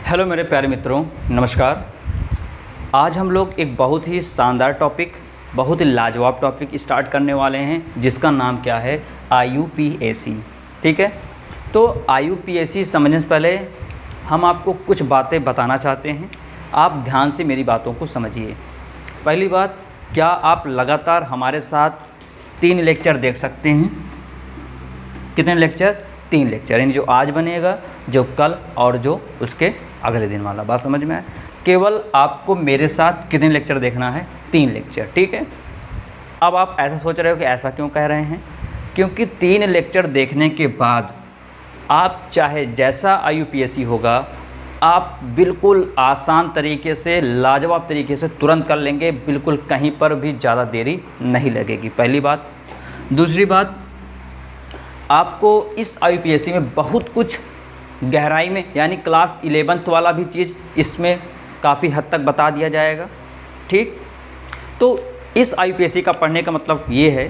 Hello मेरे प्यारे मित्रों, नमस्कार। आज हम लोग एक बहुत ही शानदार टॉपिक, बहुत ही लाजवाब टॉपिक स्टार्ट करने वाले हैं, जिसका नाम क्या है, IUPAC। ठीक है, तो IUPAC समझने से पहले हम आपको कुछ बातें बताना चाहते हैं। आप ध्यान से मेरी बातों को समझिए। पहली बात, क्या आप लगातार हमारे साथ 3 लेक्चर देख सकते हैं? कितने लेक्चर? 3 लेक्चर, यानी जो आज बनेगा, जो कल और जो उसके अगले दिन वाला। बात समझ में आए? केवल आपको मेरे साथ कितने लेक्चर देखना है? 3 लेक्चर। ठीक है। अब आप ऐसा सोच रहे हो कि ऐसा क्यों कह रहे हैं? क्योंकि 3 लेक्चर देखने के बाद आप चाहे जैसा IUPAC होगा, आप बिल्कुल आसान तरीके से, लाजवाब तरीके से तुरंत कर लेंगे। बिल्कुल कहीं पर भी ज़्यादा देरी नहीं लगेगी, पहली बात। दूसरी बात, आपको इस IUPAC में बहुत कुछ गहराई में, यानी क्लास 11th वाला भी चीज़ इसमें काफ़ी हद तक बता दिया जाएगा। ठीक, तो इस IUPAC का पढ़ने का मतलब ये है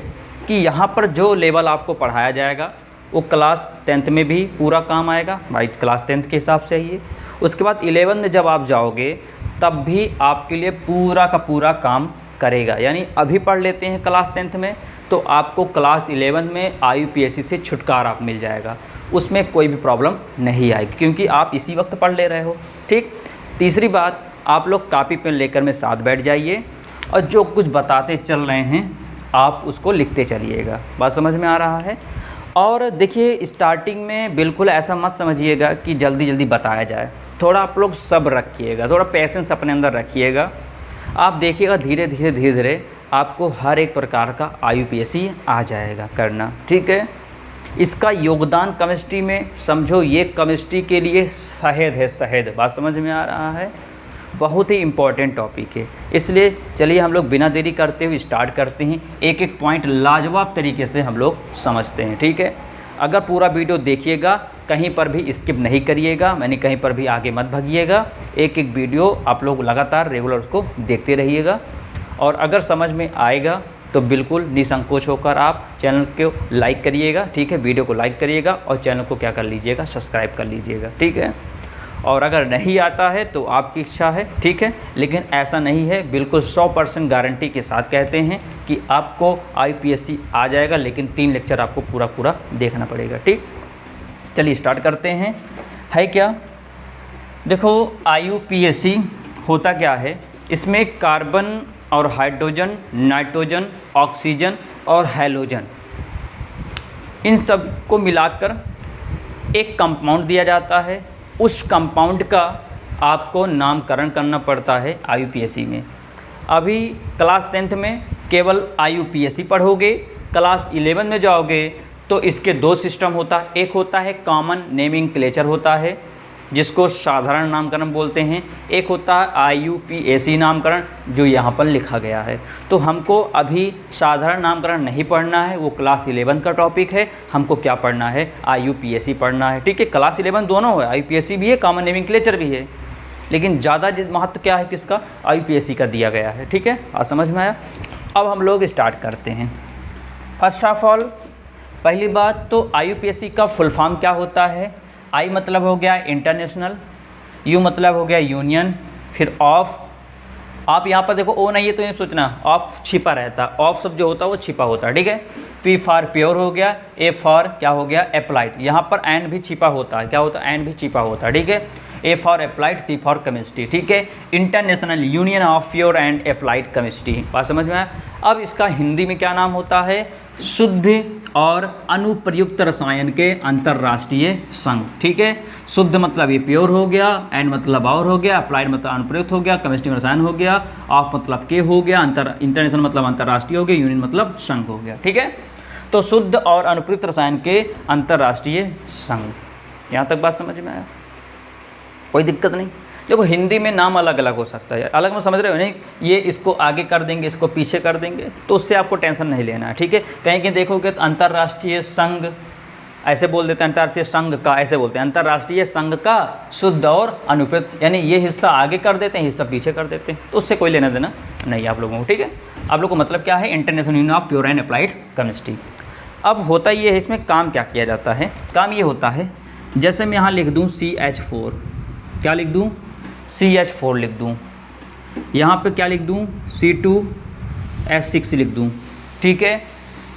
कि यहाँ पर जो लेवल आपको पढ़ाया जाएगा वो क्लास 10th में भी पूरा काम आएगा। भाई क्लास 10th के हिसाब से ही। उसके बाद 11th में जब आप जाओगे तब भी आपके लिए पूरा का पूरा काम करेगा। यानी अभी पढ़ लेते हैं क्लास 10th में, तो आपको क्लास 11 में IUPAC से छुटकारा मिल जाएगा। उसमें कोई भी प्रॉब्लम नहीं आएगी, क्योंकि आप इसी वक्त पढ़ ले रहे हो। ठीक। तीसरी बात, आप लोग कापी पेन लेकर मेरे साथ बैठ जाइए और जो कुछ बताते चल रहे हैं आप उसको लिखते चलिएगा। बात समझ में आ रहा है? और देखिए, स्टार्टिंग में बिल्कुल ऐसा मत समझिएगा कि जल्दी जल्दी बताया जाए। थोड़ा आप लोग सब्र रखिएगा, थोड़ा पेशेंस अपने अंदर रखिएगा। आप देखिएगा धीरे धीरे आपको हर एक प्रकार का IUPAC आ जाएगा करना। ठीक है। इसका योगदान केमिस्ट्री में समझो, ये केमिस्ट्री के लिए शहद है, शहद। बात समझ में आ रहा है? बहुत ही इम्पॉर्टेंट टॉपिक है। इसलिए चलिए हम लोग बिना देरी करते हुए स्टार्ट करते हैं। एक एक पॉइंट लाजवाब तरीके से हम लोग समझते हैं। ठीक है। अगर पूरा वीडियो देखिएगा, कहीं पर भी स्किप नहीं करिएगा, मैंने कहीं पर भी आगे मत भागिएगा। एक एक वीडियो आप लोग लगातार रेगुलर उसको देखते रहिएगा। और अगर समझ में आएगा तो बिल्कुल निसंकोच होकर आप चैनल को लाइक करिएगा। ठीक है, वीडियो को लाइक करिएगा और चैनल को क्या कर लीजिएगा, सब्सक्राइब कर लीजिएगा। ठीक है। और अगर नहीं आता है तो आपकी इच्छा है। ठीक है, लेकिन ऐसा नहीं है, बिल्कुल 100% गारंटी के साथ कहते हैं कि आपको IUPAC आ जाएगा, लेकिन 3 लेक्चर आपको पूरा देखना पड़ेगा। ठीक, चलिए स्टार्ट करते हैं। है क्या, देखो IUPAC होता क्या है, इसमें कार्बन और हाइड्रोजन, नाइट्रोजन, ऑक्सीजन और हैलोजन, इन सब को मिलाकर एक कंपाउंड दिया जाता है। उस कंपाउंड का आपको नामकरण करना पड़ता है IUPAC में। अभी क्लास 10th में केवल IUPAC पढ़ोगे, क्लास 11 में जाओगे तो इसके 2 सिस्टम होता है। एक होता है कॉमन नेमिंक्लेचर होता है, जिसको साधारण नामकरण बोलते हैं। एक होता है IUPAC नामकरण, जो यहाँ पर लिखा गया है। तो हमको अभी साधारण नामकरण नहीं पढ़ना है, वो क्लास 11 का टॉपिक है। हमको क्या पढ़ना है, IUPAC पढ़ना है। ठीक है, क्लास 11 दोनों है, IUPAC भी है, कॉमन नेमिंक्लेचर भी है, लेकिन ज़्यादा महत्व क्या है, किसका, IUPAC का दिया गया है। ठीक है, आज समझ में आया? अब हम लोग स्टार्ट करते हैं। फर्स्ट ऑफ ऑल, पहली बात तो IUPAC का फुल फॉर्म क्या होता है। I मतलब हो गया इंटरनेशनल, U मतलब हो गया यूनियन, फिर ऑफ। आप यहाँ पर देखो O नहीं है तो ये सोचना ऑफ छिपा रहता, ऑफ सब जो होता है वो छिपा होता है। ठीक है। P फॉर प्योर हो गया, A फॉर क्या हो गया, अप्लाइड। यहाँ पर एंड भी छिपा होता है, क्या होता है, एंड भी छिपा होता है। ठीक है। A for applied, C for chemistry. ठीक है, international union of pure and applied chemistry. बात समझ में आया? अब इसका हिंदी में क्या नाम होता है, शुद्ध और अनुप्रयुक्त रसायन के अंतर्राष्ट्रीय संघ। ठीक है, शुद्ध मतलब ये प्योर हो गया, एंड मतलब और हो गया, अप्लाइड मतलब अनुप्रयुक्त हो गया, केमिस्ट्री में रसायन हो गया, ऑफ मतलब के हो गया, इंटरनेशनल मतलब अंतर्राष्ट्रीय हो गया, यूनियन मतलब संघ हो गया। ठीक है, तो शुद्ध और अनुप्रयुक्त रसायन के अंतर्राष्ट्रीय संघ। यहाँ तक बात समझ में आया? कोई दिक्कत नहीं। देखो हिंदी में नाम अलग अलग हो सकता है, अलग में समझ रहे हो नहीं, ये इसको आगे कर देंगे, इसको पीछे कर देंगे, तो उससे आपको टेंशन नहीं लेना है। ठीक है, कहीं कहीं देखोगे तो अंतर्राष्ट्रीय संघ ऐसे बोल देते हैं, अंतर्राष्ट्रीय संघ का ऐसे बोलते हैं, अंतर्राष्ट्रीय संघ का शुद्ध और अनुप्रयुक्त, यानी ये हिस्सा आगे कर देते हैं, हिस्सा पीछे कर देते हैं, तो उससे कोई लेना देना नहीं आप लोगों को। ठीक है, आप लोग को मतलब क्या है, international union of pure and applied chemistry. अब होता ये है, इसमें काम क्या किया जाता है, काम ये होता है, जैसे मैं यहाँ लिख दूँ CH4, क्या लिख दूँ, CH4 लिख दूँ। यहाँ पे क्या लिख दूँ, C2H6 लिख दूँ। ठीक है,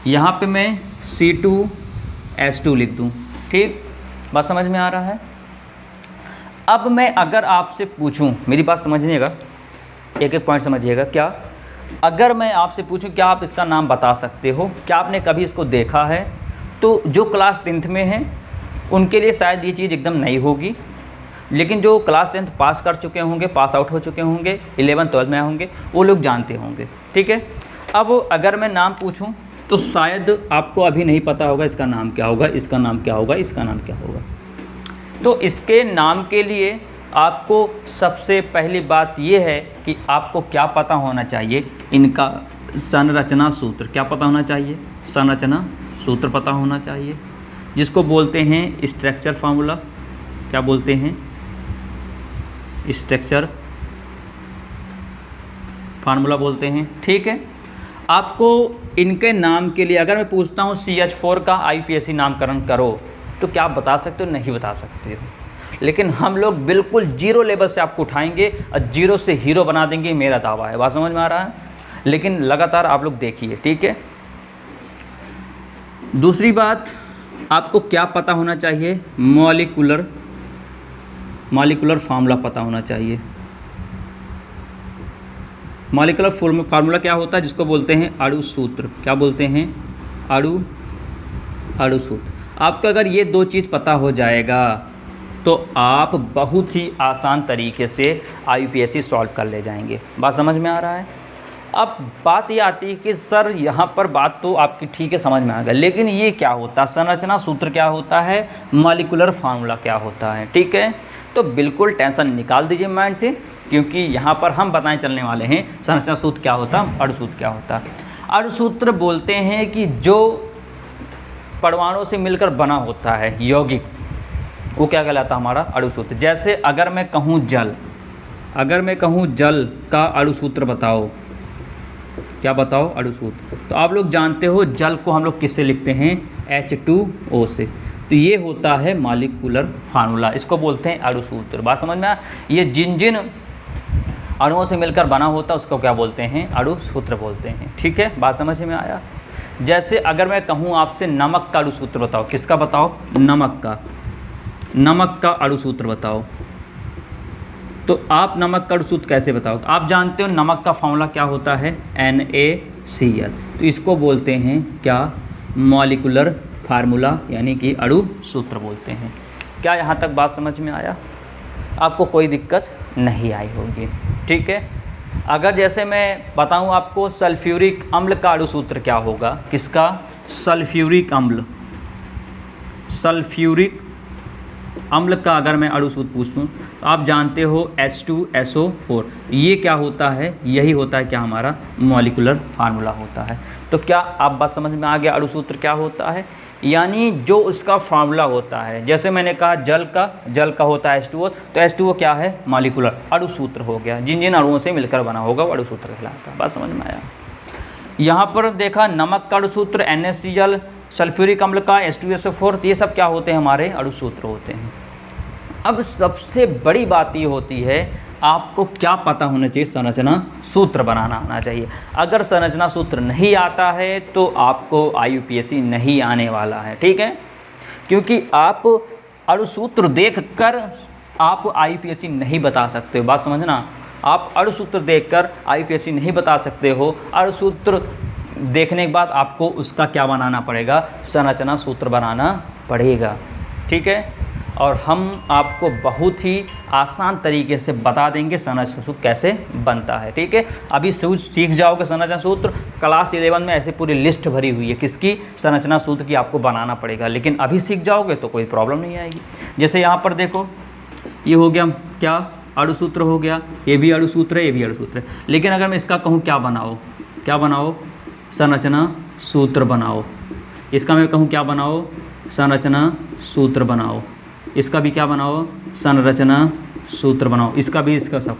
यहाँ पे मैं C2H2 लिख दूँ। ठीक, बात समझ में आ रहा है। अब मैं अगर आपसे पूछूं, मेरी बात समझिएगा, एक एक पॉइंट समझिएगा। क्या अगर मैं आपसे पूछूं क्या आप इसका नाम बता सकते हो, क्या आपने कभी इसको देखा है, तो जो क्लास 10th में हैं उनके लिए शायद ये चीज़ एकदम नई होगी, लेकिन जो क्लास 10th पास कर चुके होंगे, पास आउट हो चुके होंगे, 11th 12th में होंगे, वो लोग जानते होंगे। ठीक है, अब अगर मैं नाम पूछूं तो शायद आपको अभी नहीं पता होगा इसका नाम क्या होगा, इसका नाम क्या होगा, इसका नाम क्या होगा। तो इसके नाम के लिए आपको सबसे पहली बात ये है कि आपको क्या पता होना चाहिए, इनका संरचना सूत्र क्या पता होना चाहिए, संरचना सूत्र पता होना चाहिए, जिसको बोलते हैं स्ट्रक्चर फार्मूला। क्या बोलते हैं, स्ट्रक्चर फार्मूला बोलते हैं। ठीक है, आपको इनके नाम के लिए अगर मैं पूछता हूँ CH4 का IUPAC नामकरण करो तो क्या आप बता सकते हो, नहीं बता सकते हो। लेकिन हम लोग बिल्कुल जीरो लेवल से आपको उठाएंगे और जीरो से हीरो बना देंगे, मेरा दावा है। बात समझ में आ रहा है, लेकिन लगातार आप लोग देखिए। ठीक है, दूसरी बात आपको क्या पता होना चाहिए, मॉलिक्यूलर फार्मूला पता होना चाहिए। मॉलिक्यूलर फार्मूला क्या होता है, जिसको बोलते हैं अणु सूत्र। क्या बोलते हैं, अणु सूत्र। आपको अगर ये दो चीज़ पता हो जाएगा तो आप बहुत ही आसान तरीके से IUPAC सॉल्व कर ले जाएंगे। बात समझ में आ रहा है। अब बात ये आती है कि सर यहाँ पर बात तो आपकी ठीक है, समझ में आ गया, लेकिन ये क्या होता है, संरचना सूत्र क्या होता है, मॉलिक्यूलर फार्मूला क्या होता है। ठीक है, तो बिल्कुल टेंशन निकाल दीजिए माइंड से, क्योंकि यहाँ पर हम बताने चलने वाले हैं संरचना सूत्र क्या होता है, अणु सूत्र क्या होता है। अणु सूत्र बोलते हैं कि जो परमाणुओं से मिलकर बना होता है यौगिक, वो क्या कहलाता है, हमारा अणु सूत्र। जैसे अगर मैं कहूँ जल का अणु सूत्र बताओ, क्या बताओ, अणु सूत्र। तो आप लोग जानते हो जल को हम लोग किससे लिखते हैं, H2O से। तो ये होता है मॉलिक्यूलर फार्मूला, इसको बोलते हैं अणु सूत्र। बात समझ में आया। ये जिन जिन अणुओं से मिलकर बना होता है उसको क्या बोलते हैं, अणु सूत्र बोलते हैं। ठीक है, बात समझ में आया। जैसे अगर मैं कहूँ आपसे नमक का अणु सूत्र बताओ, किसका बताओ, नमक का अणु सूत्र बताओ, तो आप नमक का अणु सूत्र कैसे बताओ। तो आप जानते हो नमक का फार्मूला क्या होता है, NaCl। तो इसको बोलते हैं क्या, मॉलिक्यूलर फार्मूला, यानी कि अणु सूत्र बोलते हैं। क्या यहाँ तक बात समझ में आया, आपको कोई दिक्कत नहीं आई होगी। ठीक है, अगर जैसे मैं बताऊँ आपको सल्फ्यूरिक अम्ल का अणु सूत्र क्या होगा, किसका, सल्फ्यूरिक अम्ल का अगर मैं अणु सूत्र पूछूँ तो आप जानते हो H2SO4। ये क्या होता है, यही होता है क्या, हमारा मॉलिक्यूलर फार्मूला होता है। तो क्या आप बात समझ में आ गया, अणु सूत्र क्या होता है, यानी जो उसका फार्मूला होता है। जैसे मैंने कहा जल का होता है H2O, तो H2O क्या है, मॉलिक्यूलर अणु सूत्र हो गया। जिन जिन अणुओं से मिलकर बना होगा वो अणु सूत्र कहलाता है। बात समझ में आया। यहाँ पर देखा नमक का अणु सूत्र NaCl, सल्फ्यूरिक अम्ल का H2SO4, ये सब क्या होते हैं, हमारे अणु सूत्र होते हैं। अब सबसे बड़ी बात ये होती है आपको क्या पता होना चाहिए, संरचना सूत्र बनाना आना चाहिए। अगर संरचना सूत्र नहीं आता है तो आपको IUPAC नहीं आने वाला है। ठीक है, क्योंकि आप अणु सूत्र देखकर आप IUPAC नहीं बता सकते हो। बात समझना, आप अणु सूत्र देखकर IUPAC नहीं बता सकते हो। अणु सूत्र देखने के बाद आपको उसका क्या बनाना पड़ेगा, संरचना सूत्र बनाना पड़ेगा। ठीक है, और हम आपको बहुत ही आसान तरीके से बता देंगे संरचना सूत्र कैसे बनता है। ठीक है, अभी सीख जाओगे संरचना सूत्र। क्लास 11 में ऐसे पूरी लिस्ट भरी हुई है किसकी, संरचना सूत्र की, आपको बनाना पड़ेगा। लेकिन अभी सीख जाओगे तो कोई प्रॉब्लम नहीं आएगी। जैसे यहाँ पर देखो, ये हो गया क्या, अणु सूत्र हो गया, ये भी अणु सूत्र है, ये भी अणु सूत्र है। लेकिन अगर मैं इसका कहूँ क्या बनाओ, संरचना सूत्र बनाओ। इसका मैं कहूँ क्या बनाओ, संरचना सूत्र बनाओ। इसका भी क्या बनाओ, संरचना सूत्र बनाओ। इसका भी, इसका सब,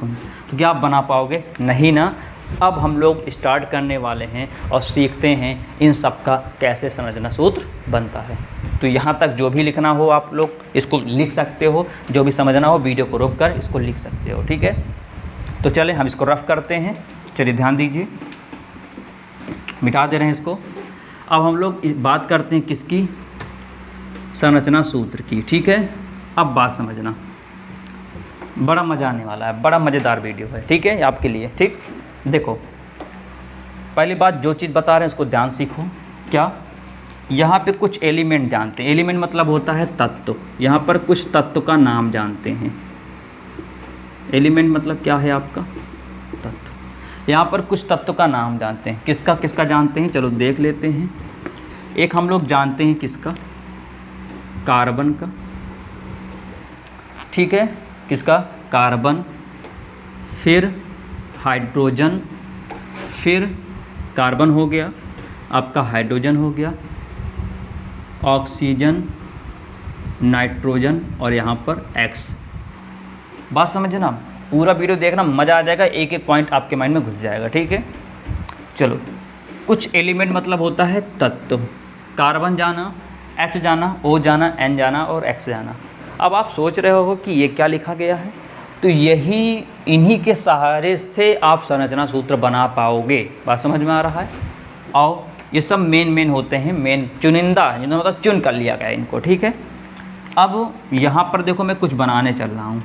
तो क्या आप बना पाओगे, नहीं ना। अब हम लोग स्टार्ट करने वाले हैं और सीखते हैं इन सब का कैसे संरचना सूत्र बनता है। तो यहाँ तक जो भी लिखना हो आप लोग इसको लिख सकते हो, जो भी समझना हो वीडियो को रोक कर इसको लिख सकते हो, ठीक है। तो चले हम इसको रफ करते हैं। चलिए ध्यान दीजिए, मिटा दे रहे हैं इसको। अब हम लोग बात करते हैं किसकी, संरचना सूत्र की, ठीक है। अब बात समझना, बड़ा मज़ा आने वाला है, बड़ा मज़ेदार वीडियो है, ठीक है, आपके लिए। ठीक, देखो पहली बात जो चीज़ बता रहे हैं उसको ध्यान सीखो। क्या, यहाँ पे कुछ एलिमेंट जानते हैं। एलिमेंट मतलब होता है तत्व। यहाँ पर कुछ तत्व का नाम जानते हैं। एलिमेंट मतलब क्या है आपका, तत्व। यहाँ पर कुछ तत्व का नाम जानते हैं। किसका किसका जानते हैं, चलो देख लेते हैं। एक हम लोग जानते हैं किसका, कार्बन का, ठीक है, किसका, कार्बन, फिर हाइड्रोजन, फिर कार्बन हो गया, आपका हाइड्रोजन हो गया, ऑक्सीजन, नाइट्रोजन और यहाँ पर एक्स। बात समझना, पूरा वीडियो देखना, मज़ा आ जाएगा, एक एक पॉइंट आपके माइंड में घुस जाएगा, ठीक है। चलो, कुछ एलिमेंट मतलब होता है तत्व। कार्बन जाना, एच जाना, ओ जाना, एन जाना और एक्स जाना। अब आप सोच रहे हो कि ये क्या लिखा गया है, तो यही इन्हीं के सहारे से आप संरचना सूत्र बना पाओगे। बात समझ में आ रहा है। और ये सब मेन होते हैं, मेन चुनिंदा, मतलब चुन कर लिया गया इनको, ठीक है। अब यहाँ पर देखो मैं कुछ बनाने चल रहा हूँ।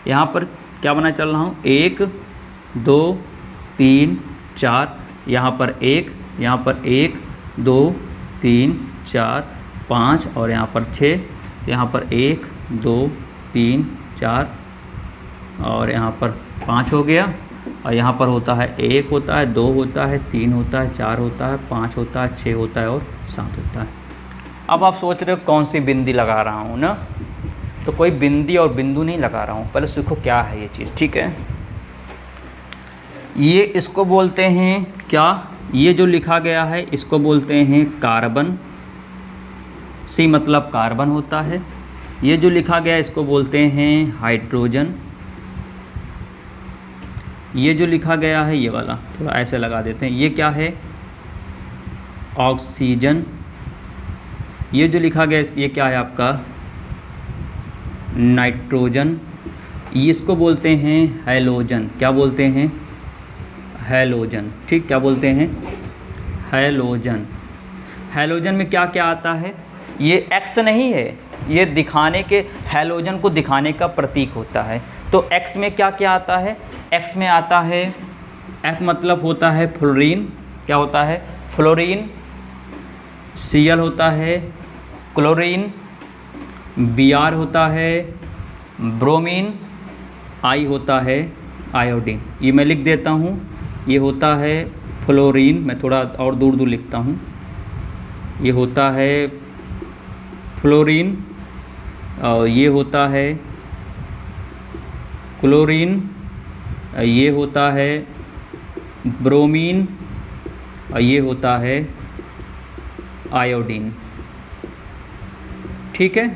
यहाँ पर क्या बनाने चल रहा हूँ, 1 2 3 4, यहाँ पर 1, यहाँ पर 1 2 3 4 5 और यहाँ पर 6, यहाँ पर 1 2 3 4 और यहाँ पर 5 हो गया। और यहाँ पर होता है 1 होता है, 2 होता है, 3 होता है, 4 होता है, 5 होता है, 6 होता है और 7 होता है। अब आप सोच रहे हो कौन सी बिंदी लगा रहा हूँ ना, तो कोई बिंदी और बिंदु नहीं लगा रहा हूँ। पहले सीखो क्या है ये चीज़, ठीक है। ये इसको बोलते हैं क्या, ये जो लिखा गया है इसको बोलते हैं कार्बन। सी मतलब कार्बन होता है। ये जो लिखा गया है इसको बोलते हैं हाइड्रोजन। ये जो लिखा गया है ये वाला थोड़ा ऐसे लगा देते हैं, ये क्या है, ऑक्सीजन। ये जो लिखा गया है ये क्या है आपका, नाइट्रोजन। इसको बोलते हैं हैलोजन। क्या बोलते हैं, हैलोजन, ठीक, क्या बोलते हैं, हैलोजन। हैलोजन में क्या क्या आता है, ये एक्स नहीं है, ये दिखाने के, हैलोजन को दिखाने का प्रतीक होता है। तो एक्स में क्या क्या आता है, एक्स में आता है, एफ मतलब होता है फ्लोरीन। क्या होता है, फ्लोरीन। Cl होता है क्लोरीन, Br होता है ब्रोमीन, I होता है आयोडीन। ये मैं लिख देता हूँ, ये होता है फ्लोरीन, मैं थोड़ा और दूर दूर लिखता हूँ। ये होता है फ्लोरीन और ये होता है क्लोरीन, ये होता है ब्रोमीन और ये होता है आयोडीन, ठीक है।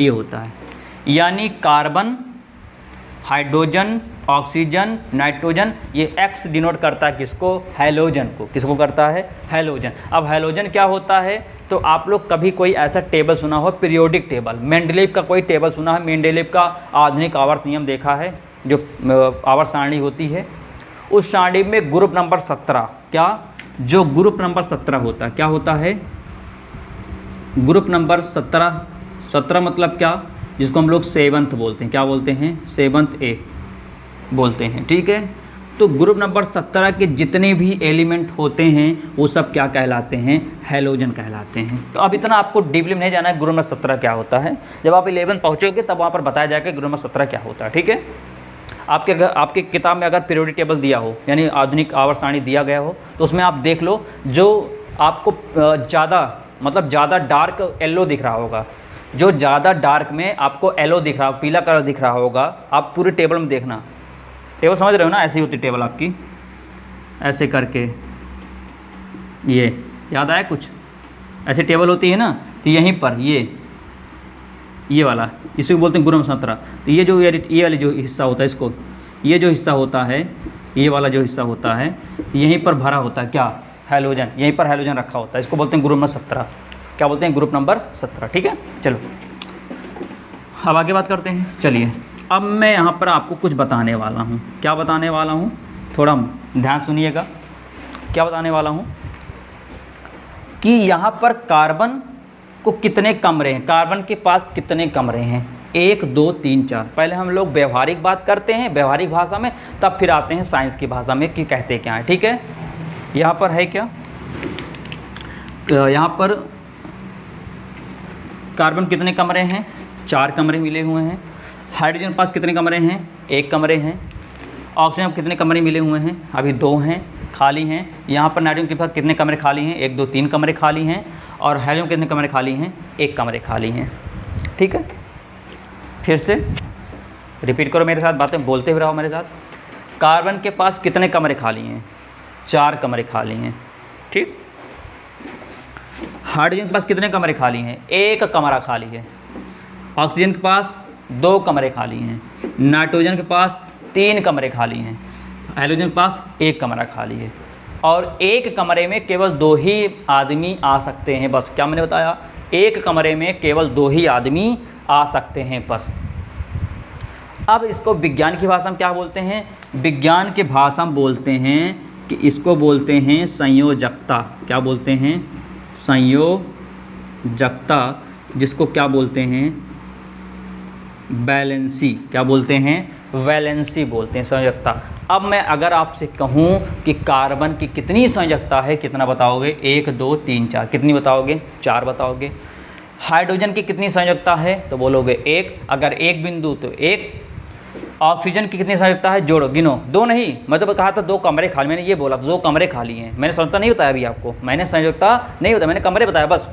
ये होता है, यानी कार्बन, हाइड्रोजन, ऑक्सीजन, नाइट्रोजन, ये एक्स डिनोट करता है किसको, हैलोजन को। किसको करता है, हैलोजन। अब हैलोजन क्या होता है, तो आप लोग कभी कोई ऐसा टेबल सुना हो, पीरियोडिक टेबल, मेंडलीव का कोई टेबल सुना है, मेंडलीव का आधुनिक आवर्त नियम देखा है, जो आवर्त सारणी होती है, उस सारणी में ग्रुप नंबर 17, क्या, जो ग्रुप नंबर 17 होता है, क्या होता है, ग्रुप नंबर 17 मतलब क्या, जिसको हम लोग सेवंथ बोलते हैं। क्या बोलते हैं, सेवंथ ए बोलते हैं, ठीक है। तो ग्रुप नंबर 17 के जितने भी एलिमेंट होते हैं वो सब क्या कहलाते हैं, हैलोजन कहलाते हैं। तो अब इतना आपको डीपली नहीं जाना है ग्रुप नंबर 17 क्या होता है। जब आप 11 पहुँचोगे तब वहाँ पर बताया जाएगा ग्रुप नंबर 17 क्या होता है, ठीक है। आपके किताब में अगर पीरियोडिक टेबल दिया हो, यानी आधुनिक आवर्त सारणी दिया गया हो, तो उसमें आप देख लो, जो आपको ज़्यादा डार्क येलो दिख रहा होगा, जो ज़्यादा डार्क में आपको येलो दिख रहा, पीला कलर दिख रहा होगा, आप पूरे टेबल में देखना। टेबल समझ रहे हो ना, ऐसी होती टेबल आपकी, ऐसे करके, ये याद आया कुछ, ऐसे टेबल होती है ना। तो यहीं पर ये वाला, इसी को बोलते हैं ग्रुप नंबर 17। तो ये वाली जो हिस्सा होता है, इसको, ये जो हिस्सा होता है, ये वाला जो हिस्सा होता है, यहीं पर भरा होता है क्या, हैलोजन। यहीं पर हैलोजन रखा होता है, इसको बोलते हैं ग्रुप नंबर 17। क्या बोलते हैं, ग्रुप नंबर 17। ठीक है, चलो अब आगे बात करते हैं। चलिए अब मैं यहाँ पर आपको कुछ बताने वाला हूँ। क्या बताने वाला हूँ, थोड़ा ध्यान सुनिएगा। क्या बताने वाला हूँ कि यहाँ पर कार्बन को कितने कमरे हैं, कार्बन के पास कितने कमरे हैं, 1 2 3 4। पहले हम लोग व्यवहारिक बात करते हैं व्यवहारिक भाषा में, तब फिर आते हैं साइंस की भाषा में कि कहते क्या हैं। ठीक है, यहाँ पर है क्या, यहाँ पर कार्बन कितने कमरे हैं, 4 कमरे मिले हुए हैं। हाइड्रोजन के पास कितने कमरे हैं, 1 कमरे हैं। ऑक्सीजन के कितने कमरे मिले हुए हैं, अभी 2 हैं, खाली हैं। यहाँ पर नाइट्रोजन के पास कितने कमरे खाली हैं, 1 2 3 कमरे खाली हैं। और हाइड्रोजन कितने कमरे खाली हैं, 1 कमरे खाली हैं। ठीक है, फिर से रिपीट करो मेरे साथ, बातें बोलते हुए रहो मेरे साथ। कार्बन के पास कितने कमरे खाली हैं, 4 कमरे खाली हैं। ठीक, हाइड्रोजन के पास कितने कमरे खाली हैं, 1 कमरा खाली है। ऑक्सीजन के पास 2 कमरे खाली हैं। नाइट्रोजन के पास 3 कमरे खाली हैं। हाइड्रोजन के पास 1 कमरा खाली है। और 1 कमरे में केवल 2 ही आदमी आ सकते हैं, बस। क्या मैंने बताया, 1 कमरे में केवल 2 ही आदमी आ सकते हैं, बस। अब इसको विज्ञान की भाषा में क्या बोलते हैं, विज्ञान की भाषा में बोलते हैं कि इसको बोलते हैं संयोजकता। क्या बोलते हैं, संयोजकता, जिसको क्या बोलते हैं, वैलेंसी। क्या बोलते हैं, वैलेंसी बोलते हैं, संयोजकता। अब मैं अगर आपसे कहूँ कि कार्बन की कितनी संयोजकता है, कितना बताओगे, 1 2 3 4। कितनी बताओगे, 4 बताओगे। हाइड्रोजन की कितनी संयोजकता है, तो बोलोगे 1। अगर 1 बिंदु तो 1। ऑक्सीजन की कितनी संयोजकता है, जोड़ो, गिनो। 2 नहीं, मैं तो कहा था 2 कमरे खाली, मैंने ये बोला 2 कमरे खाली हैं। मैंने संयोजकता नहीं बताया अभी आपको, मैंने संयोजकता नहीं बताया, मैंने कमरे बताया बस।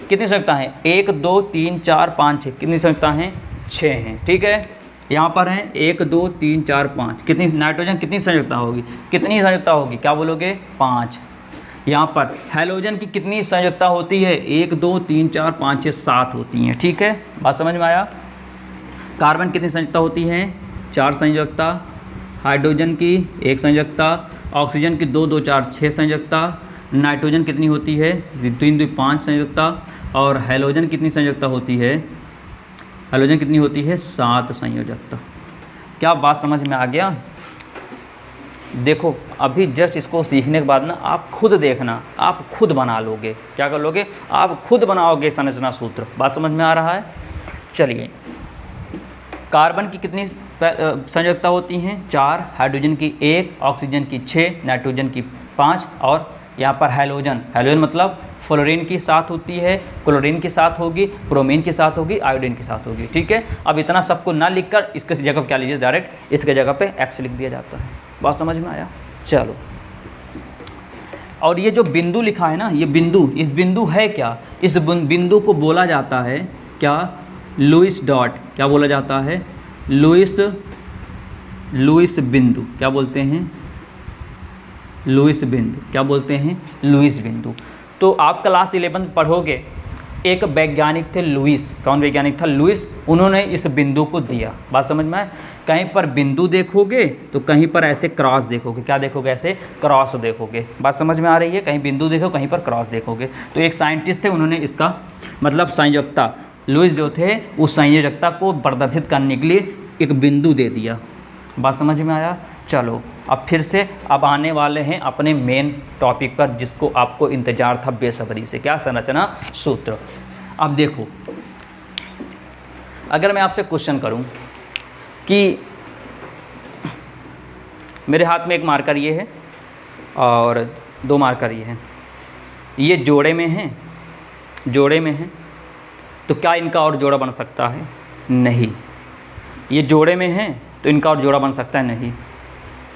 कितनी संयोजकता है, 1 2 3 4 5 6। कितनी संयोजकता है, 6 हैं। ठीक है, यहाँ पर हैं 1 2 3 4 5। कितनी, नाइट्रोजन कितनी संयोजकता होगी, कितनी संयोजकता होगी, क्या बोलोगे, 5। यहाँ पर हैलोजन की कितनी संयोजकता होती है, 1 2 3 4 5 6 7 होती हैं। ठीक है, बात समझ में आया। कार्बन कितनी संयोजकता होती है, 4 संयोजकता। हाइड्रोजन की 1 संयोजकता। ऑक्सीजन की 2 2 4 6 संयोजकता। नाइट्रोजन कितनी होती है, 3 2 5 संयोजकता। और हैलोजन कितनी संयोजकता होती है, हैलोजन कितनी होती है, 7 संयोजकता। क्या बात समझ में आ गया। देखो अभी जस्ट इसको सीखने के बाद ना आप खुद देखना, आप खुद बना लोगे। क्या कर लोगे, आप खुद बनाओगे संरचना सूत्र। बात समझ में आ रहा है। चलिए, कार्बन की कितनी संयोजकता होती हैं, 4। हाइड्रोजन की 1। ऑक्सीजन की 6। नाइट्रोजन की 5। और यहाँ पर हैलोजन, हैलोजन मतलब फ्लोरीन की 7 होती है, क्लोरीन के साथ होगी, ब्रोमीन के साथ होगी, आयोडीन के साथ होगी। ठीक है, अब इतना सबको ना लिखकर इसके जगह पर क्या लीजिए, डायरेक्ट इसके जगह पे X लिख दिया जाता है। बात समझ में आया। चलो, और ये जो बिंदु लिखा है ना, ये बिंदु, इस बिंदु है क्या, इस बिंदु को बोला जाता है क्या, लुईस डॉट। क्या बोला जाता है, लुईस बिंदु। क्या बोलते हैं, लुईस बिंदु। क्या बोलते हैं, लुईस बिंदु। तो आप क्लास 11 पढ़ोगे, एक वैज्ञानिक थे लुईस। कौन वैज्ञानिक था, लुईस। उन्होंने इस बिंदु को दिया। बात समझ में आए। कहीं पर बिंदु देखोगे तो कहीं पर ऐसे क्रॉस देखोगे। क्या देखोगे, ऐसे क्रॉस देखोगे। बात समझ में आ रही है। कहीं बिंदु देखो, कहीं पर क्रॉस देखोगे। तो एक साइंटिस्ट थे, उन्होंने इसका मतलब संयोजकता, लुईस जो थे, उस संयोजकता को प्रदर्शित करने के लिए एक बिंदु दे दिया। बात समझ में आया। चलो अब फिर से अब आने वाले हैं अपने मेन टॉपिक पर, जिसको आपको इंतज़ार था बेसब्री से। क्या, संरचना सूत्र। अब देखो, अगर मैं आपसे क्वेश्चन करूं कि मेरे हाथ में एक मार्कर ये है और 2 मार्कर ये हैं, ये जोड़े में हैं, जोड़े में हैं, तो क्या इनका और जोड़ा बन सकता है, नहीं। ये जोड़े में हैं तो इनका और जोड़ा बन सकता है, नहीं।